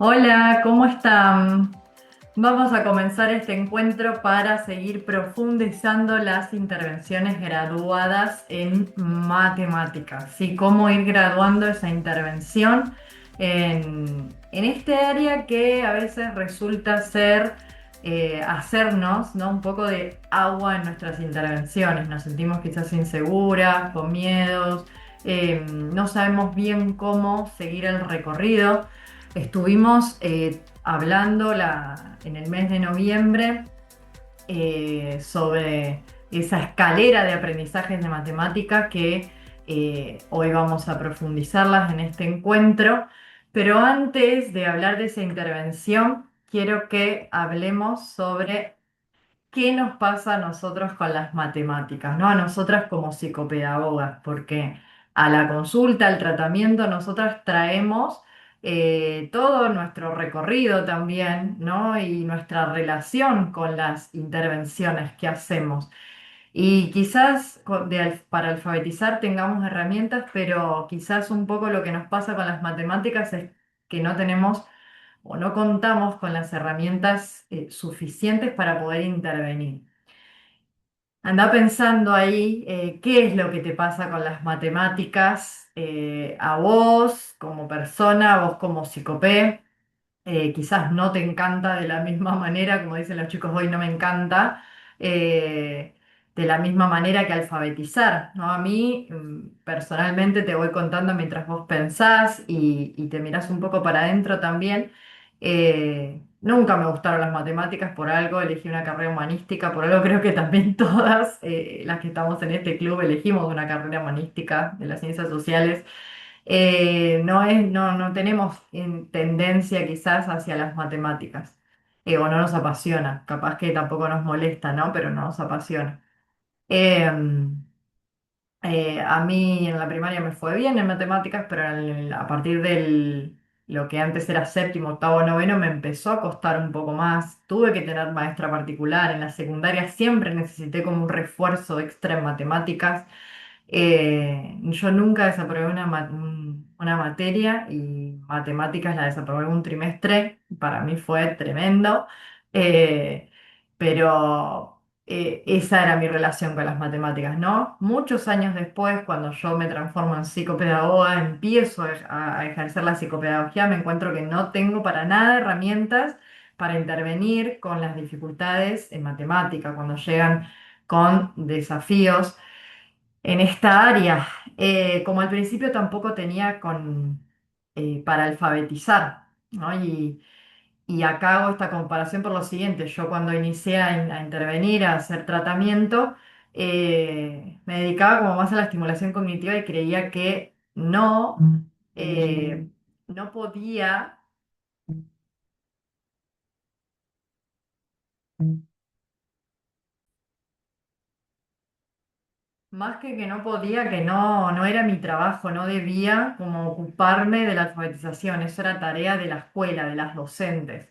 Hola, ¿cómo están? Vamos a comenzar este encuentro para seguir profundizando las intervenciones graduadas en matemáticas, ¿sí? Cómo ir graduando esa intervención en este área que a veces resulta ser hacernos, ¿no? Un poco de agua en nuestras intervenciones. Nos sentimos quizás inseguras, con miedos, no sabemos bien cómo seguir el recorrido. Estuvimos hablando en el mes de noviembre sobre esa escalera de aprendizajes de matemáticas que hoy vamos a profundizarlas en este encuentro. Pero antes de hablar de esa intervención, quiero que hablemos sobre qué nos pasa a nosotros con las matemáticas, ¿no? A nosotras como psicopedagogas, porque a la consulta, al tratamiento, nosotras traemos todo nuestro recorrido también, ¿no? Y nuestra relación con las intervenciones que hacemos. Y quizás para alfabetizar tengamos herramientas, pero quizás un poco lo que nos pasa con las matemáticas es que no tenemos o no contamos con las herramientas suficientes para poder intervenir. Anda pensando ahí qué es lo que te pasa con las matemáticas a vos como persona, a vos como psicopé. Quizás no te encanta de la misma manera, como dicen los chicos hoy, no me encanta, eh, de la misma manera que alfabetizar, ¿no? A mí, personalmente, te voy contando mientras vos pensás y te mirás un poco para adentro también. Nunca me gustaron las matemáticas, por algo elegí una carrera humanística, por algo creo que también todas las que estamos en este club elegimos una carrera humanística de las ciencias sociales. No tenemos tendencia quizás hacia las matemáticas, o no nos apasiona, capaz que tampoco nos molesta, ¿no? Pero no nos apasiona. Em, a mí en la primaria me fue bien en matemáticas, pero a partir de lo que antes era séptimo, octavo, noveno, me empezó a costar un poco más. Tuve que tener maestra particular. En la secundaria siempre necesité como un refuerzo extra en matemáticas. Yo nunca desaprobé una materia y matemáticas la desaprobé un trimestre. Para mí fue tremendo. Eh, pero esa era mi relación con las matemáticas, ¿no? Muchos años después, cuando yo me transformo en psicopedagoga, empiezo a ejercer la psicopedagogía, me encuentro que no tengo para nada herramientas para intervenir con las dificultades en matemática, cuando llegan con desafíos en esta área. Como al principio tampoco tenía para alfabetizar, ¿no? Y acá hago esta comparación por lo siguiente. Yo cuando inicié a intervenir, a hacer tratamiento, me dedicaba como más a la estimulación cognitiva y creía que no podía, más que no podía, que no era mi trabajo, no debía como ocuparme de la alfabetización. Eso era tarea de la escuela, de las docentes.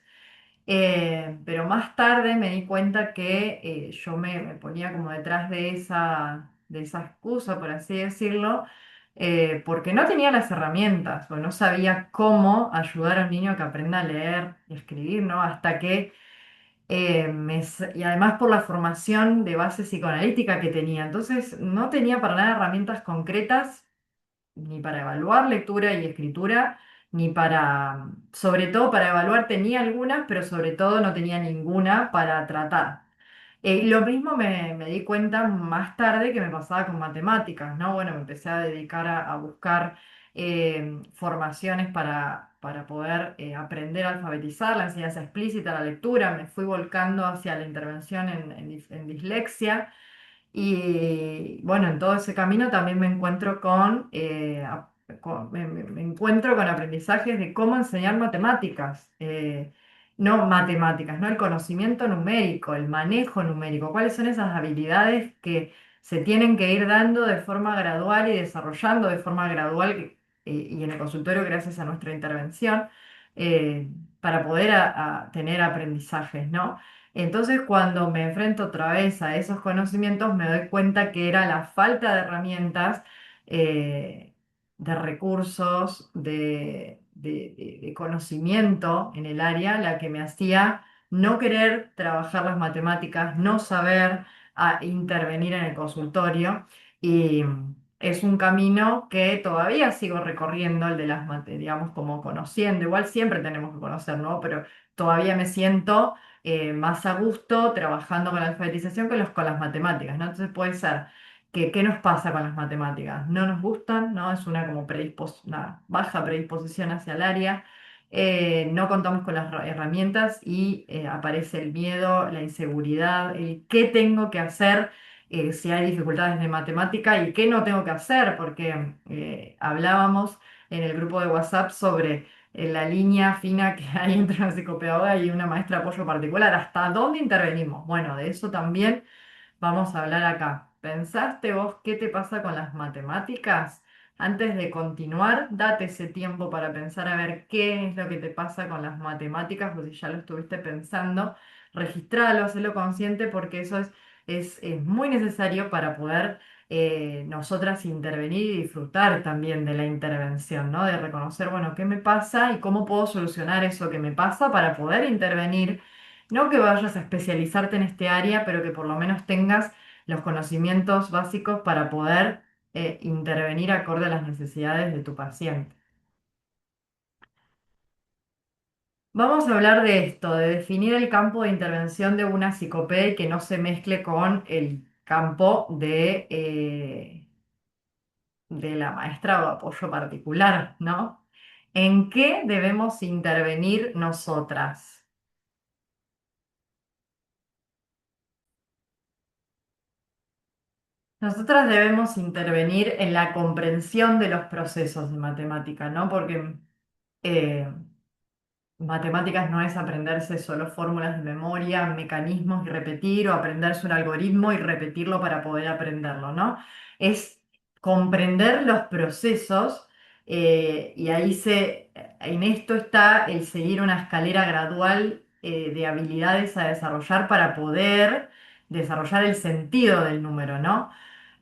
Pero más tarde me di cuenta que yo me ponía como detrás de esa excusa, por así decirlo, porque no tenía las herramientas o no sabía cómo ayudar a un niño que aprenda a leer y escribir, ¿no? Hasta que, y además por la formación de base psicoanalítica que tenía, entonces no tenía para nada herramientas concretas ni para evaluar lectura y escritura, ni para, sobre todo para evaluar tenía algunas, pero sobre todo no tenía ninguna para tratar. Lo mismo me di cuenta más tarde que me pasaba con matemáticas, ¿no? Bueno, me empecé a dedicar a buscar formaciones para poder aprender a alfabetizar, la enseñanza explícita, la lectura, me fui volcando hacia la intervención en dislexia. Y bueno, en todo ese camino también me encuentro me encuentro con aprendizajes de cómo enseñar matemáticas, no matemáticas, ¿no? El conocimiento numérico, el manejo numérico, cuáles son esas habilidades que se tienen que ir dando de forma gradual y desarrollando de forma gradual y en el consultorio gracias a nuestra intervención eh, para poder tener aprendizajes, ¿no? Entonces, cuando me enfrento otra vez a esos conocimientos, me doy cuenta que era la falta de herramientas, de recursos, de conocimiento en el área la que me hacía no querer trabajar las matemáticas, no saber intervenir en el consultorio. Y es un camino que todavía sigo recorriendo, el de las materias, digamos, como conociendo. Igual siempre tenemos que conocer, ¿no? Pero todavía me siento más a gusto trabajando con la alfabetización que con las matemáticas, ¿no? Entonces puede ser que, ¿qué nos pasa con las matemáticas? No nos gustan, ¿no? Es una como una baja predisposición hacia el área. No contamos con las herramientas y aparece el miedo, la inseguridad, el qué tengo que hacer si hay dificultades de matemática y qué no tengo que hacer, porque hablábamos en el grupo de WhatsApp sobre la línea fina que hay entre una psicopedagoga y una maestra de apoyo particular. ¿Hasta dónde intervenimos? Bueno, de eso también vamos a hablar acá. ¿Pensaste vos qué te pasa con las matemáticas? Antes de continuar, date ese tiempo para pensar a ver qué es lo que te pasa con las matemáticas, o si ya lo estuviste pensando, registralo, hacelo consciente porque eso es muy necesario para poder nosotras intervenir y disfrutar también de la intervención, ¿no? De reconocer, bueno, qué me pasa y cómo puedo solucionar eso que me pasa para poder intervenir. No que vayas a especializarte en este área, pero que por lo menos tengas los conocimientos básicos para poder intervenir acorde a las necesidades de tu paciente. Vamos a hablar de esto, de definir el campo de intervención de una psicopea y que no se mezcle con el campo de la maestra o apoyo particular, ¿no? ¿En qué debemos intervenir nosotras? Nosotras debemos intervenir en la comprensión de los procesos de matemática, ¿no? Porque eh, matemáticas no es aprenderse solo fórmulas de memoria, mecanismos y repetir, o aprenderse un algoritmo y repetirlo para poder aprenderlo, ¿no? Es comprender los procesos y en esto está el seguir una escalera gradual de habilidades a desarrollar para poder desarrollar el sentido del número, ¿no?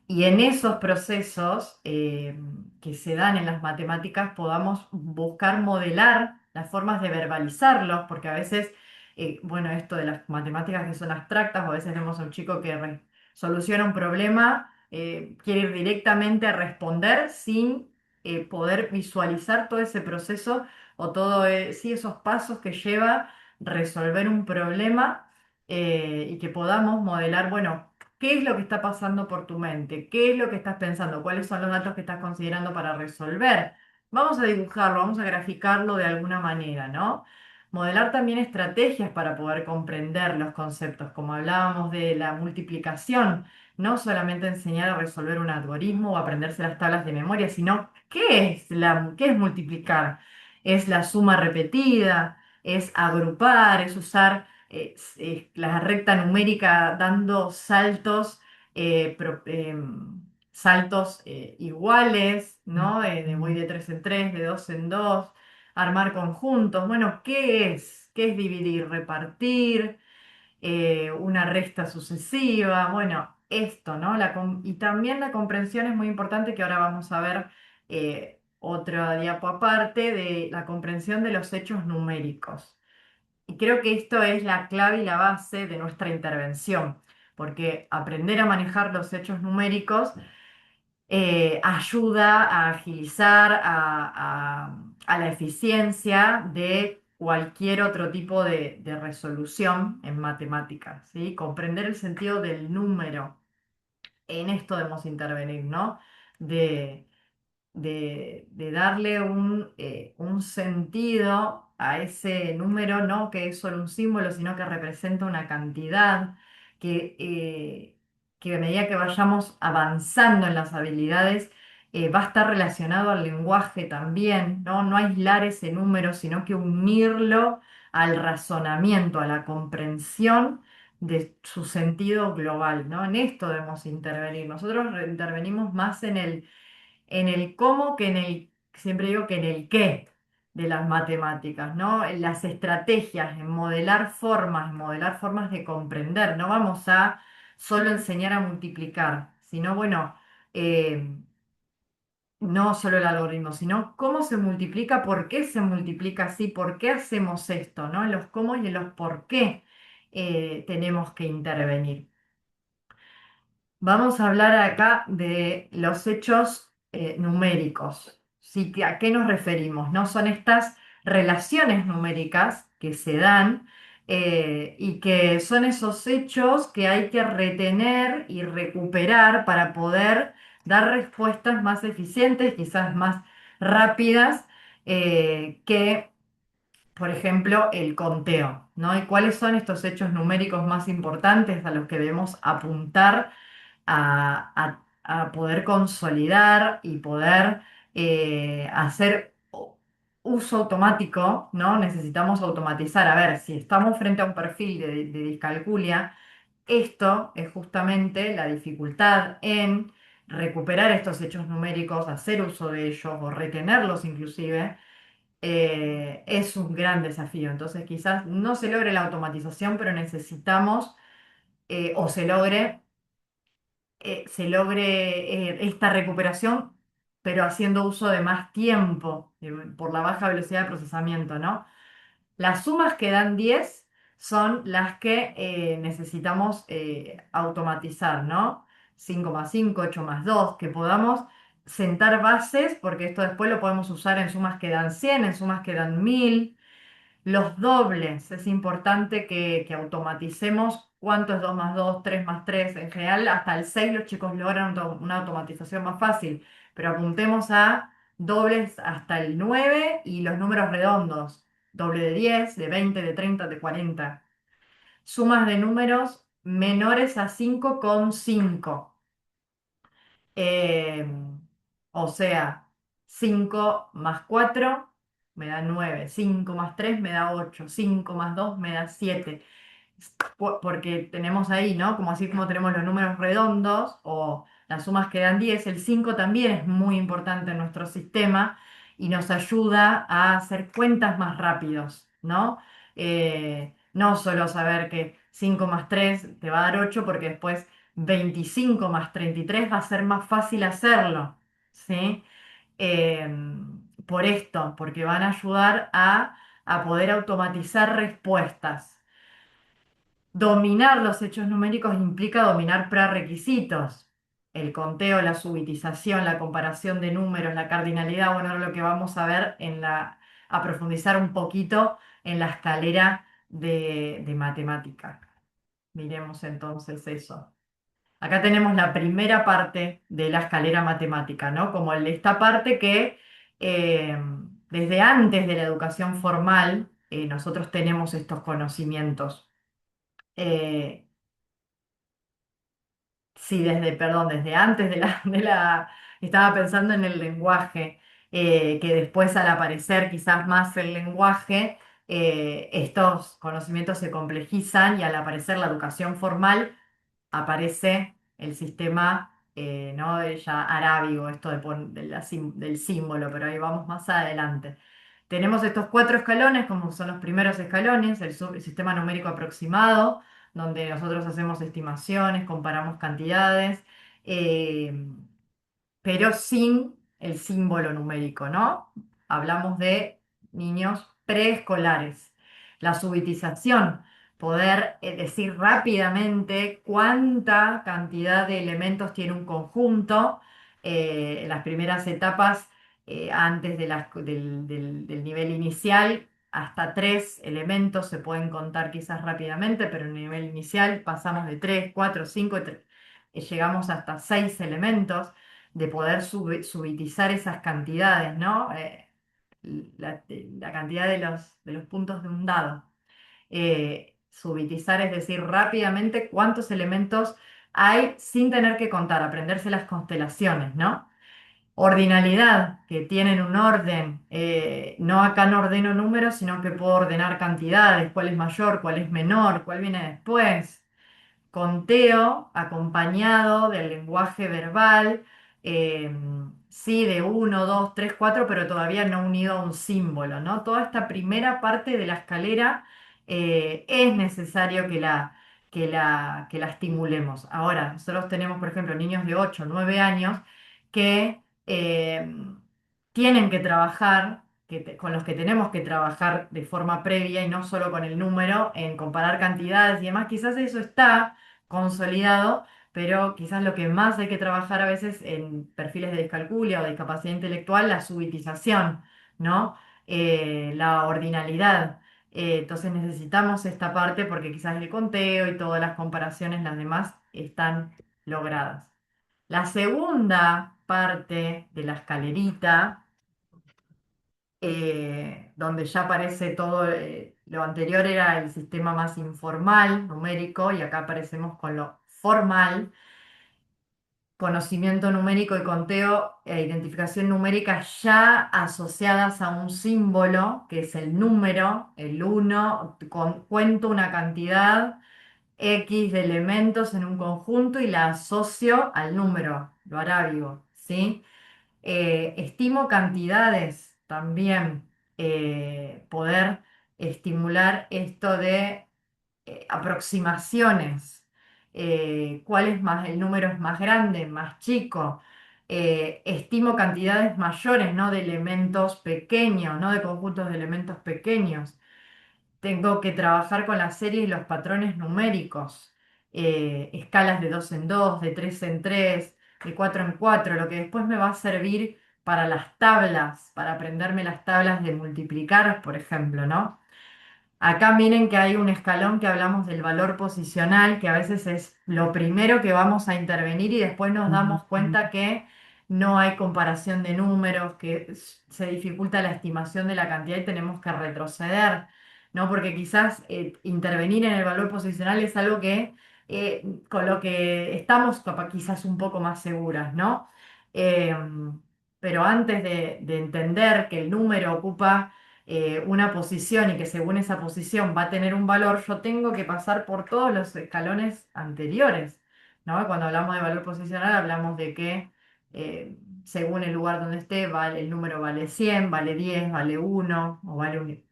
Y en esos procesos que se dan en las matemáticas podamos buscar modelar las formas de verbalizarlos, porque a veces, bueno, esto de las matemáticas que son abstractas, o a veces vemos a un chico que soluciona un problema, quiere ir directamente a responder sin poder visualizar todo ese proceso o todo, sí, esos pasos que lleva resolver un problema y que podamos modelar, bueno. ¿Qué es lo que está pasando por tu mente? ¿Qué es lo que estás pensando? ¿Cuáles son los datos que estás considerando para resolver? Vamos a dibujarlo, vamos a graficarlo de alguna manera, ¿no? Modelar también estrategias para poder comprender los conceptos, como hablábamos de la multiplicación, no solamente enseñar a resolver un algoritmo o aprenderse las tablas de memoria, sino qué es multiplicar. Es la suma repetida, es agrupar, es usar la recta numérica dando saltos, saltos iguales, ¿no? Voy de 3 en 3, de 2 en 2, armar conjuntos. Bueno, ¿qué es? ¿Qué es dividir? Repartir, una resta sucesiva. Bueno, esto, ¿no? Y también la comprensión es muy importante, que ahora vamos a ver otra diapo aparte de la comprensión de los hechos numéricos. Y creo que esto es la clave y la base de nuestra intervención, porque aprender a manejar los hechos numéricos ayuda a agilizar a la eficiencia de cualquier otro tipo de resolución en matemáticas, ¿sí? Comprender el sentido del número, en esto debemos intervenir, ¿no? De, de darle un sentido a ese número, no que es solo un símbolo, sino que representa una cantidad que a medida que vayamos avanzando en las habilidades, va a estar relacionado al lenguaje también, ¿no? No aislar ese número, sino que unirlo al razonamiento, a la comprensión de su sentido global, ¿no? En esto debemos intervenir. Nosotros intervenimos más en el cómo que siempre digo que en el qué de las matemáticas, ¿no? En las estrategias, en modelar formas de comprender. No vamos a solo enseñar a multiplicar, sino, bueno, eh, no solo el algoritmo, sino cómo se multiplica, por qué se multiplica así, por qué hacemos esto, ¿no? En los cómo y en los por qué tenemos que intervenir. Vamos a hablar acá de los hechos numéricos. ¿Sí? ¿A qué nos referimos? ¿No? Son estas relaciones numéricas que se dan y que son esos hechos que hay que retener y recuperar para poder dar respuestas más eficientes, quizás más rápidas, que, por ejemplo, el conteo, ¿no? ¿Y cuáles son estos hechos numéricos más importantes a los que debemos apuntar a poder consolidar y poder hacer uso automático, ¿no? Necesitamos automatizar. A ver, si estamos frente a un perfil de discalculia, esto es justamente la dificultad en recuperar estos hechos numéricos, hacer uso de ellos o retenerlos inclusive, es un gran desafío. Entonces quizás no se logre la automatización, pero necesitamos o se logre esta recuperación, pero haciendo uso de más tiempo por la baja velocidad de procesamiento, ¿no? Las sumas que dan 10 son las que necesitamos automatizar, ¿no? 5 más 5, 8 más 2, que podamos sentar bases, porque esto después lo podemos usar en sumas que dan 100, en sumas que dan 1000. Los dobles, es importante que automaticemos cuánto es 2 más 2, 3 más 3. En general, hasta el 6 los chicos logran una automatización más fácil, pero apuntemos a dobles hasta el 9 y los números redondos, doble de 10, de 20, de 30, de 40. Sumas de números menores a 5 con 5. Eh, o sea, 5 más 4 me da 9, 5 más 3 me da 8, 5 más 2 me da 7. Porque tenemos ahí, ¿no? Como así como tenemos los números redondos o las sumas que dan 10, el 5 también es muy importante en nuestro sistema y nos ayuda a hacer cuentas más rápidos, ¿no? No solo saber que 5 más 3 te va a dar 8 porque después 25 más 33 va a ser más fácil hacerlo, ¿sí? Por esto, porque van a ayudar a poder automatizar respuestas. Dominar los hechos numéricos implica dominar prerequisitos. El conteo, la subitización, la comparación de números, la cardinalidad, bueno, ahora lo que vamos a ver a profundizar un poquito en la escalera de matemática. Miremos entonces eso. Acá tenemos la primera parte de la escalera matemática, ¿no? Como esta parte que eh, desde antes de la educación formal nosotros tenemos estos conocimientos. Eh, sí, perdón, desde antes estaba pensando en el lenguaje, que después al aparecer quizás más el lenguaje, estos conocimientos se complejizan y al aparecer la educación formal, aparece el sistema, ¿no? Ya arábigo, esto del símbolo, pero ahí vamos más adelante. Tenemos estos cuatro escalones, como son los primeros escalones, el sistema numérico aproximado, donde nosotros hacemos estimaciones, comparamos cantidades, eh, pero sin el símbolo numérico, ¿no? Hablamos de niños preescolares. La subitización, poder decir rápidamente cuánta cantidad de elementos tiene un conjunto. En las primeras etapas, antes del nivel inicial, hasta 3 elementos se pueden contar quizás rápidamente, pero en el nivel inicial pasamos de 3, 4, 5, llegamos hasta 6 elementos de poder subitizar esas cantidades, ¿no? La cantidad de los puntos de un dado. Subitizar es decir rápidamente cuántos elementos hay sin tener que contar, aprenderse las constelaciones, ¿no? Ordinalidad, que tienen un orden. No acá no ordeno números, sino que puedo ordenar cantidades, cuál es mayor, cuál es menor, cuál viene después. Conteo acompañado del lenguaje verbal, eh, sí, de uno, 2, 3, 4, pero todavía no unido a un símbolo, ¿no? Toda esta primera parte de la escalera es necesario que la estimulemos. Ahora, nosotros tenemos, por ejemplo, niños de 8, 9 años que eh, tienen que trabajar, con los que tenemos que trabajar de forma previa y no solo con el número, en comparar cantidades y demás. Quizás eso está consolidado, pero quizás lo que más hay que trabajar a veces en perfiles de discalculia o discapacidad intelectual, la subitización, ¿no? La ordinalidad. Entonces necesitamos esta parte porque quizás el conteo y todas las comparaciones, las demás, están logradas. La segunda parte de la escalerita, donde ya aparece todo, lo anterior era el sistema más informal, numérico, y acá aparecemos con lo formal, conocimiento numérico y conteo e identificación numérica ya asociadas a un símbolo, que es el número, el uno, cuento una cantidad X de elementos en un conjunto y la asocio al número, lo arábigo, ¿sí? Estimo cantidades también, poder estimular esto de aproximaciones, cuál es más, el número es más grande, más chico. Estimo cantidades mayores, no de elementos pequeños, no de conjuntos de elementos pequeños. Tengo que trabajar con las series y los patrones numéricos, escalas de 2 en 2, de 3 en 3, de 4 en 4, lo que después me va a servir para las tablas, para aprenderme las tablas de multiplicar, por ejemplo, ¿no? Acá miren que hay un escalón que hablamos del valor posicional, que a veces es lo primero que vamos a intervenir y después nos damos cuenta que no hay comparación de números, que se dificulta la estimación de la cantidad y tenemos que retroceder, ¿no? Porque quizás intervenir en el valor posicional es algo que con lo que estamos quizás un poco más seguras, ¿no? Pero antes de entender que el número ocupa una posición y que según esa posición va a tener un valor, yo tengo que pasar por todos los escalones anteriores, ¿no? Cuando hablamos de valor posicional hablamos de que según el lugar donde esté, el número vale 100, vale 10, vale uno o vale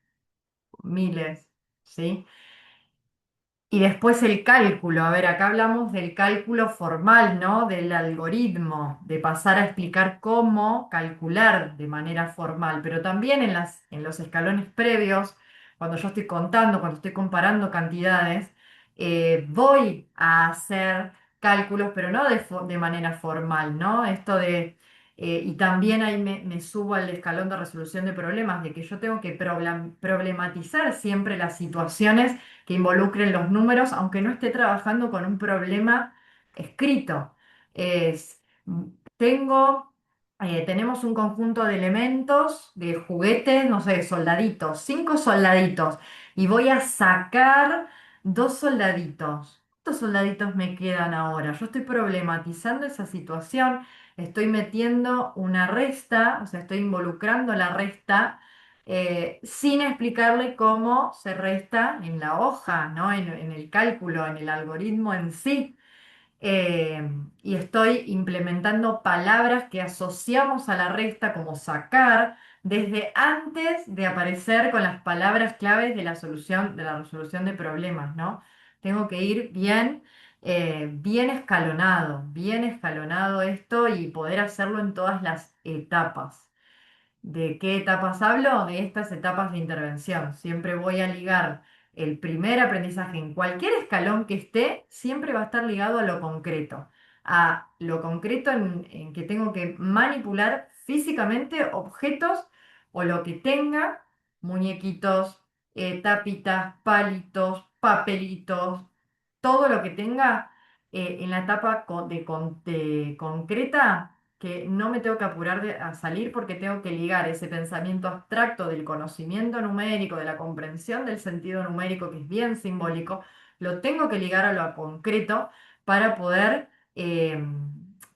miles, ¿sí? Y después el cálculo. A ver, acá hablamos del cálculo formal, ¿no? Del algoritmo, de pasar a explicar cómo calcular de manera formal, pero también en los escalones previos, cuando yo estoy contando, cuando estoy comparando cantidades, voy a hacer cálculos, pero no de manera formal, ¿no? Y también ahí me subo al escalón de resolución de problemas, de que yo tengo que problematizar siempre las situaciones que involucren los números, aunque no esté trabajando con un problema escrito. Es, tengo, tenemos un conjunto de elementos, de juguetes, no sé, soldaditos, 5 soldaditos, y voy a sacar 2 soldaditos. ¿Cuántos soldaditos me quedan ahora? Yo estoy problematizando esa situación, estoy metiendo una resta, o sea, estoy involucrando la resta sin explicarle cómo se resta en la hoja, ¿no? En el cálculo, en el algoritmo en sí. Y estoy implementando palabras que asociamos a la resta como sacar desde antes de aparecer con las palabras claves de la solución, de la resolución de problemas, ¿no? Tengo que ir bien escalonado esto y poder hacerlo en todas las etapas. ¿De qué etapas hablo? De estas etapas de intervención. Siempre voy a ligar el primer aprendizaje en cualquier escalón que esté, siempre va a estar ligado a lo concreto en que tengo que manipular físicamente objetos o lo que tenga, muñequitos, tapitas, palitos, papelitos, todo lo que tenga en la etapa de concreta que no me tengo que apurar a salir porque tengo que ligar ese pensamiento abstracto del conocimiento numérico, de la comprensión del sentido numérico, que es bien simbólico, lo tengo que ligar a lo concreto para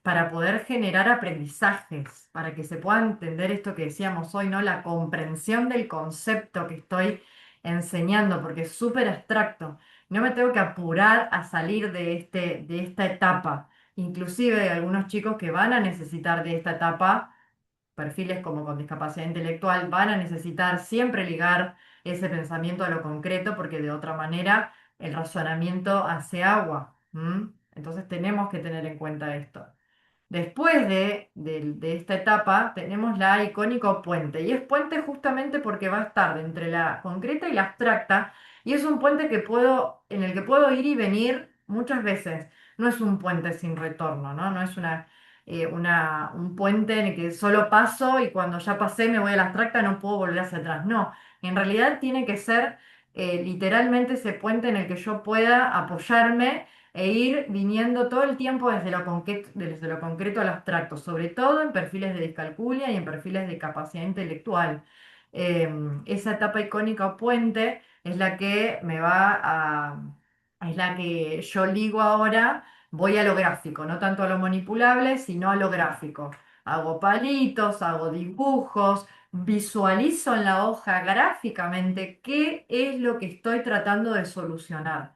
para poder generar aprendizajes, para que se pueda entender esto que decíamos hoy, ¿no? La comprensión del concepto que estoy enseñando, porque es súper abstracto. No me tengo que apurar a salir de esta etapa. Inclusive hay algunos chicos que van a necesitar de esta etapa, perfiles como con discapacidad intelectual, van a necesitar siempre ligar ese pensamiento a lo concreto porque de otra manera el razonamiento hace agua. ¿M? Entonces tenemos que tener en cuenta esto. Después de esta etapa tenemos la icónico puente, y es puente justamente porque va a estar entre la concreta y la abstracta, y es un puente en el que puedo ir y venir muchas veces. No es un puente sin retorno, ¿no? No es un puente en el que solo paso y cuando ya pasé me voy a la abstracta, no puedo volver hacia atrás. No, en realidad tiene que ser literalmente ese puente en el que yo pueda apoyarme e ir viniendo todo el tiempo desde lo concreto al abstracto, sobre todo en perfiles de discalculia y en perfiles de capacidad intelectual. Esa etapa icónica o puente es la que es la que yo ligo ahora, voy a lo gráfico, no tanto a lo manipulable, sino a lo gráfico. Hago palitos, hago dibujos, visualizo en la hoja gráficamente qué es lo que estoy tratando de solucionar,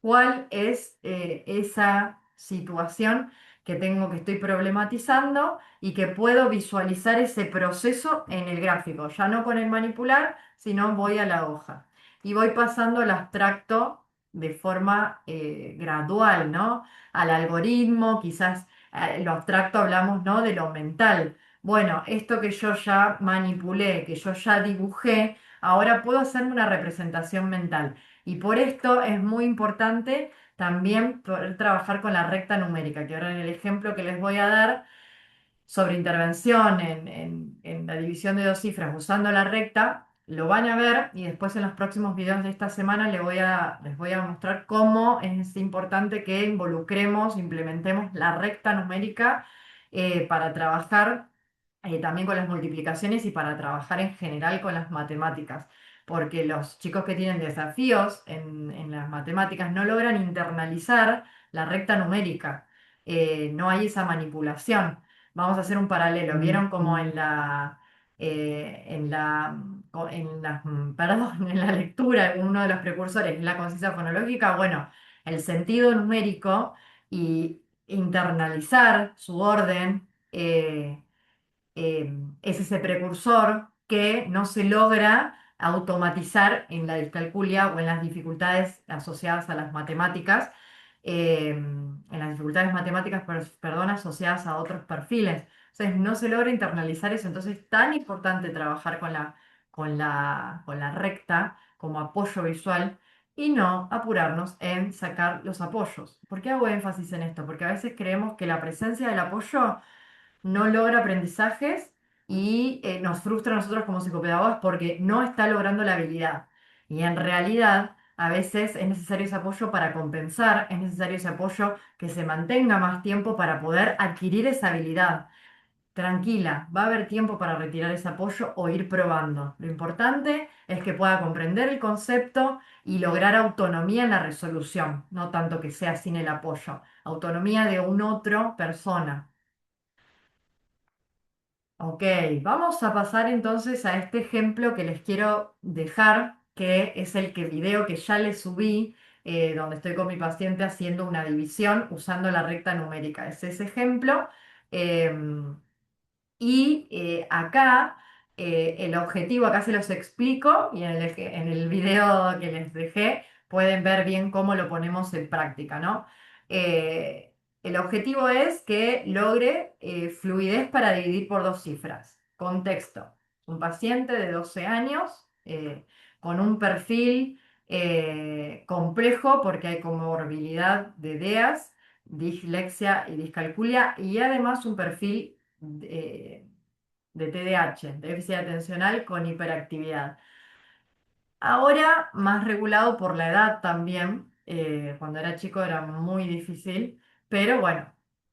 cuál es esa situación que estoy problematizando y que puedo visualizar ese proceso en el gráfico, ya no con el manipular, sino voy a la hoja y voy pasando al abstracto de forma gradual, ¿no? Al algoritmo, quizás lo abstracto hablamos, ¿no? De lo mental. Bueno, esto que yo ya manipulé, que yo ya dibujé, ahora puedo hacerme una representación mental. Y por esto es muy importante también poder trabajar con la recta numérica, que ahora en el ejemplo que les voy a dar sobre intervención en la división de dos cifras usando la recta, lo van a ver y después en los próximos videos de esta semana les voy a mostrar cómo es importante que involucremos, implementemos la recta numérica para trabajar también con las multiplicaciones y para trabajar en general con las matemáticas, porque los chicos que tienen desafíos en las matemáticas no logran internalizar la recta numérica. No hay esa manipulación. Vamos a hacer un paralelo. ¿Vieron como perdón, en la lectura, uno de los precursores es la conciencia fonológica? Bueno, el sentido numérico y internalizar su orden. Es ese precursor que no se logra automatizar en la discalculia o en las dificultades asociadas a las matemáticas, en las dificultades matemáticas, perdón, asociadas a otros perfiles. Entonces, no se logra internalizar eso. Entonces, es tan importante trabajar con la recta como apoyo visual y no apurarnos en sacar los apoyos. ¿Por qué hago énfasis en esto? Porque a veces creemos que la presencia del apoyo no logra aprendizajes y nos frustra a nosotros como psicopedagogos porque no está logrando la habilidad. Y en realidad, a veces es necesario ese apoyo para compensar, es necesario ese apoyo que se mantenga más tiempo para poder adquirir esa habilidad. Tranquila, va a haber tiempo para retirar ese apoyo o ir probando. Lo importante es que pueda comprender el concepto y lograr autonomía en la resolución, no tanto que sea sin el apoyo, autonomía de un otro persona. Ok, vamos a pasar entonces a este ejemplo que les quiero dejar, que es video que ya les subí, donde estoy con mi paciente haciendo una división usando la recta numérica. Es ese ejemplo. em, Acá el objetivo, acá se los explico y en el video que les dejé pueden ver bien cómo lo ponemos en práctica, ¿no? Eh, el objetivo es que logre fluidez para dividir por dos cifras. Contexto: un paciente de 12 años con un perfil complejo porque hay comorbilidad de DEAS, dislexia y discalculia, y además un perfil de TDAH, déficit atencional con hiperactividad. Ahora más regulado por la edad también. Cuando era chico era muy difícil, pero bueno,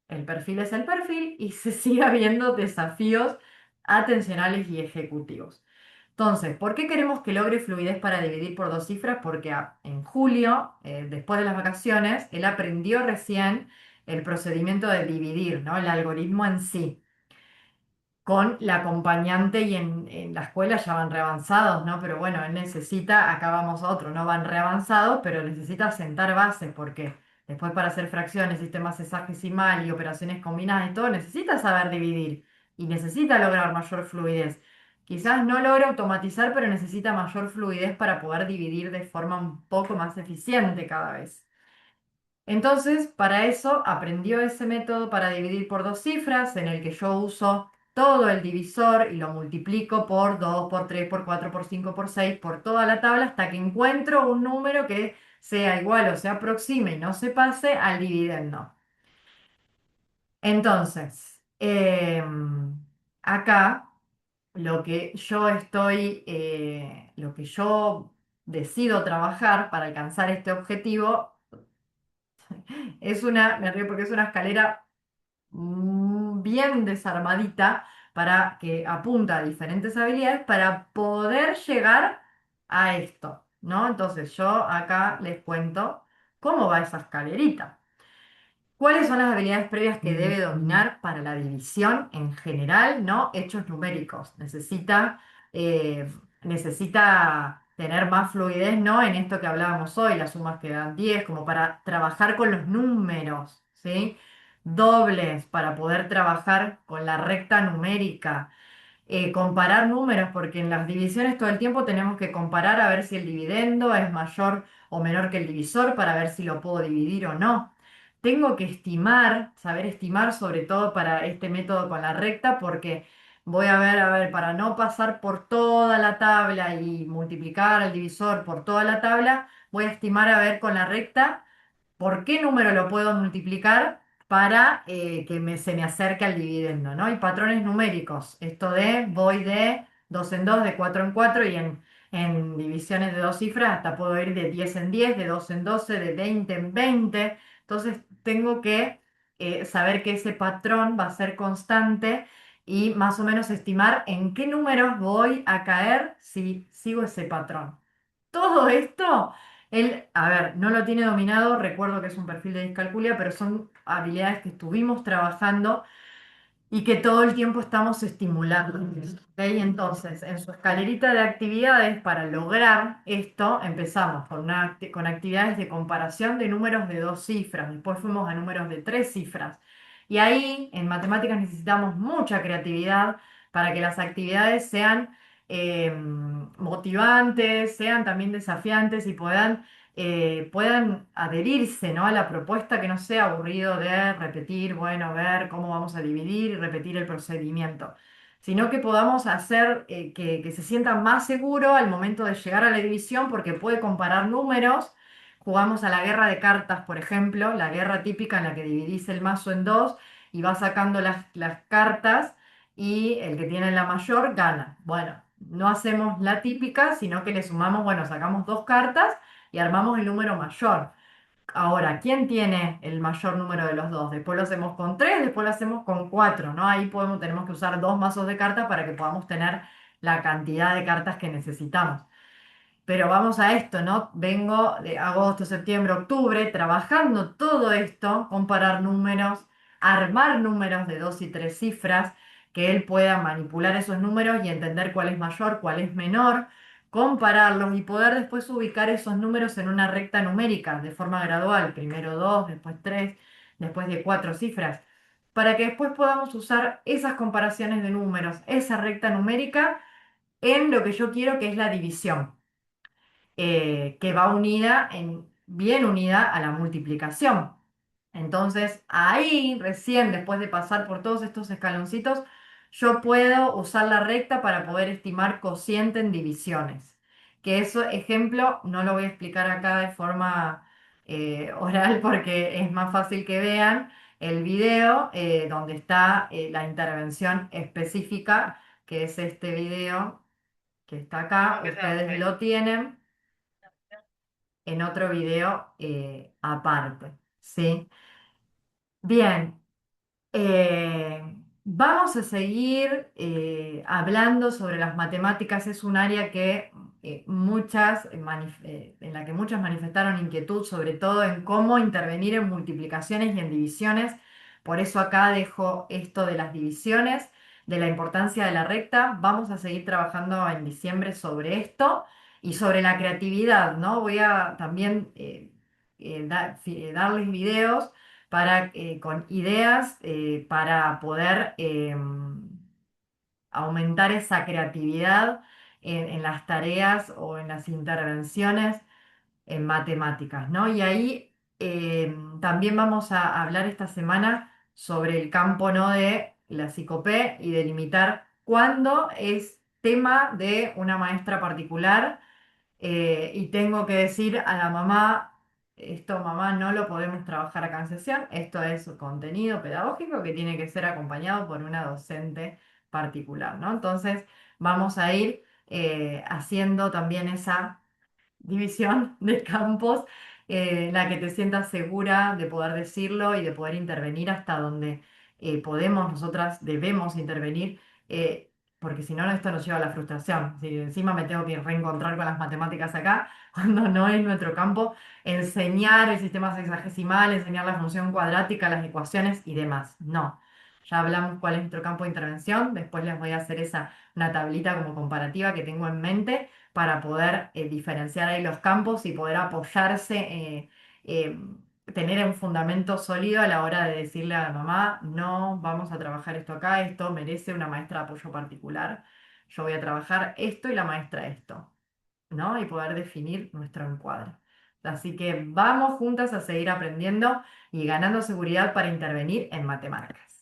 el perfil es el perfil y se sigue habiendo desafíos atencionales y ejecutivos. Entonces, ¿por qué queremos que logre fluidez para dividir por dos cifras? Porque en julio, después de las vacaciones, él aprendió recién el procedimiento de dividir, ¿no? El algoritmo en sí con la acompañante y en la escuela ya van reavanzados, ¿no? Pero bueno, él necesita, acá vamos a otro, no van reavanzados, pero necesita sentar bases porque después para hacer fracciones, sistemas sexagesimal y operaciones combinadas y todo, necesita saber dividir y necesita lograr mayor fluidez. Quizás no logra automatizar, pero necesita mayor fluidez para poder dividir de forma un poco más eficiente cada vez. Entonces, para eso aprendió ese método para dividir por dos cifras, en el que yo uso todo el divisor y lo multiplico por 2, por 3, por 4, por 5, por 6, por toda la tabla hasta que encuentro un número que sea igual o se aproxime y no se pase al dividendo. Entonces, acá lo que yo decido trabajar para alcanzar este objetivo me río porque es una escalera bien desarmadita para que apunta a diferentes habilidades para poder llegar a esto, ¿no? Entonces yo acá les cuento cómo va esa escalerita. ¿Cuáles son las habilidades previas que debe dominar para la división en general, no? Hechos numéricos. Eh, necesita tener más fluidez, ¿no? En esto que hablábamos hoy, las sumas que dan 10, como para trabajar con los números, ¿sí? Dobles para poder trabajar con la recta numérica, comparar números, porque en las divisiones todo el tiempo tenemos que comparar a ver si el dividendo es mayor o menor que el divisor para ver si lo puedo dividir o no. Tengo que estimar, saber estimar sobre todo para este método con la recta, porque a ver, para no pasar por toda la tabla y multiplicar el divisor por toda la tabla, voy a estimar a ver con la recta por qué número lo puedo multiplicar para se me acerque al dividendo, ¿no? Hay patrones numéricos, esto de voy de 2 en 2, de 4 en 4 y en divisiones de dos cifras hasta puedo ir de 10 en 10, de 2 en 12, de 20 en 20. Entonces tengo que saber que ese patrón va a ser constante y más o menos estimar en qué números voy a caer si sigo ese patrón. Todo esto él, a ver, no lo tiene dominado, recuerdo que es un perfil de discalculia, pero son habilidades que estuvimos trabajando y que todo el tiempo estamos estimulando. ¿Ok? Entonces, en su escalerita de actividades, para lograr esto, empezamos con actividades de comparación de números de dos cifras, después fuimos a números de tres cifras. Y ahí, en matemáticas, necesitamos mucha creatividad para que las actividades sean motivantes, sean también desafiantes y puedan adherirse, ¿no? A la propuesta, que no sea aburrido de repetir, bueno, ver cómo vamos a dividir y repetir el procedimiento, sino que podamos hacer que se sienta más seguro al momento de llegar a la división porque puede comparar números. Jugamos a la guerra de cartas, por ejemplo, la guerra típica en la que dividís el mazo en dos y vas sacando las cartas y el que tiene la mayor gana. Bueno, no hacemos la típica, sino que le sumamos, bueno, sacamos dos cartas y armamos el número mayor. Ahora, ¿quién tiene el mayor número de los dos? Después lo hacemos con tres, después lo hacemos con cuatro, ¿no? Ahí tenemos que usar dos mazos de cartas para que podamos tener la cantidad de cartas que necesitamos. Pero vamos a esto, ¿no? Vengo de agosto, septiembre, octubre, trabajando todo esto, comparar números, armar números de dos y tres cifras, que él pueda manipular esos números y entender cuál es mayor, cuál es menor, compararlos y poder después ubicar esos números en una recta numérica de forma gradual, primero dos, después tres, después de cuatro cifras, para que después podamos usar esas comparaciones de números, esa recta numérica, en lo que yo quiero, que es la división, que va bien unida a la multiplicación. Entonces, ahí recién, después de pasar por todos estos escaloncitos, yo puedo usar la recta para poder estimar cociente en divisiones. Que eso, ejemplo, no lo voy a explicar acá de forma oral porque es más fácil que vean el video donde está la intervención específica, que es este video que está acá. Ustedes lo tienen en otro video aparte, ¿sí? Bien, vamos a seguir hablando sobre las matemáticas. Es un área que en la que muchas manifestaron inquietud, sobre todo en cómo intervenir en multiplicaciones y en divisiones. Por eso acá dejo esto de las divisiones, de la importancia de la recta. Vamos a seguir trabajando en diciembre sobre esto y sobre la creatividad, ¿no? Voy a también darles videos con ideas para poder aumentar esa creatividad en las tareas o en las intervenciones en matemáticas, ¿no? Y ahí También vamos a hablar esta semana sobre el campo, ¿no? De la psicopé y delimitar cuándo es tema de una maestra particular y tengo que decir a la mamá, esto mamá no lo podemos trabajar acá en sesión, esto es contenido pedagógico que tiene que ser acompañado por una docente particular, ¿no? Entonces vamos a ir haciendo también esa división de campos, en la que te sientas segura de poder decirlo y de poder intervenir hasta donde podemos, nosotras debemos intervenir, porque si no, esto nos lleva a la frustración. Si encima me tengo que reencontrar con las matemáticas acá, cuando no es nuestro campo, enseñar el sistema sexagesimal, enseñar la función cuadrática, las ecuaciones y demás. No. Ya hablamos cuál es nuestro campo de intervención, después les voy a hacer una tablita como comparativa que tengo en mente para poder diferenciar ahí los campos y poder apoyarse, eh, tener un fundamento sólido a la hora de decirle a la mamá, no, vamos a trabajar esto acá, esto merece una maestra de apoyo particular, yo voy a trabajar esto y la maestra esto, ¿no? Y poder definir nuestro encuadre. Así que vamos juntas a seguir aprendiendo y ganando seguridad para intervenir en matemáticas.